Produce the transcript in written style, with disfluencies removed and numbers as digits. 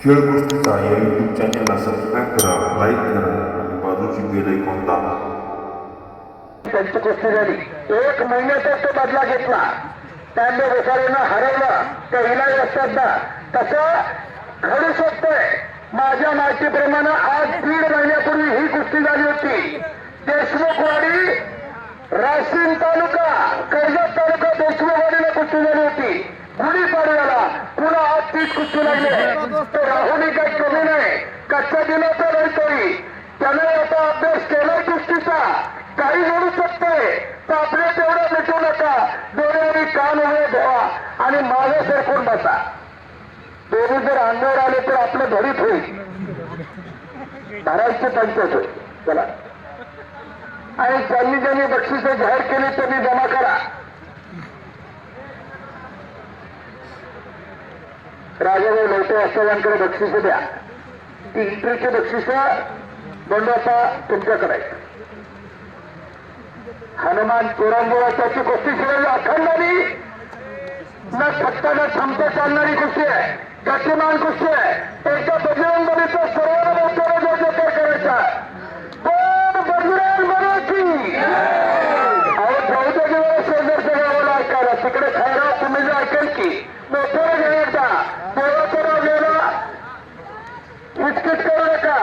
खेळ कुस्तीचा या यूट्यूब चॅनलला सबस्क्राईब करा, लाईक करा आणि बाजूची बेल ऐकून दाबा. त्यांची कुस्ती झाली. 1 महिन्यातच तो बदला घेतला. त्याने वेसाळीनं हरवलं त्या इलाज असताना. तसं घडू शकतंय. माझ्या माहितीप्रमाणे आज 1.5 महिन्यापूर्वी ही कुस्ती झाली होती. देशमुखवाडी राशीन तालुका कर्जत तालुका देशमुखवाडीला कुस्ती झाली होती. गुढीपाडव्याला पुन्हा आज तीच कुस्ती लागली. तो राहुली काही कमी नाही. कच्चा दिला तर नाही. त्याने आता अभ्यास केलाय कुस्तीचा. काही म्हणू शकतोय तर आपले तेवढं मिटू नका. दोन्ही कान उभे ठेवा आणि माझं सरकून बसा. दोन्ही जर अंगावर आले तर आपलं धडीत होईल. धाराचे पंचायत होईल. चला, आणि ज्यांनी ज्यांनी बक्षिसं जाहीर केली त्यांनी जमा करा. राजाभाऊ लवटे असलेल्यांकडे बक्षिसं द्या. ती एंट्रीची बक्षिसं बंडोपा तुमच्याकडे आहे. हनुमान चोरांबुवाची कुस्ती शिवाय अखंडानी न थकता न थांबता चालणारी कुस्ती आहे. गतिमान कुस्ती आहे. एका बजरंग बलीचा सर्वांना मोठ्याने जोरदार करायचा. पण बजरंग बलीची चौथ्या दिवस शेजारच्या गावाला ऐकायला तिकडे खायला तुम्ही जे ऐकेल की मोठ्याने घ्यायचा देवाचा नाव घ्यायला विस्किट करू नका.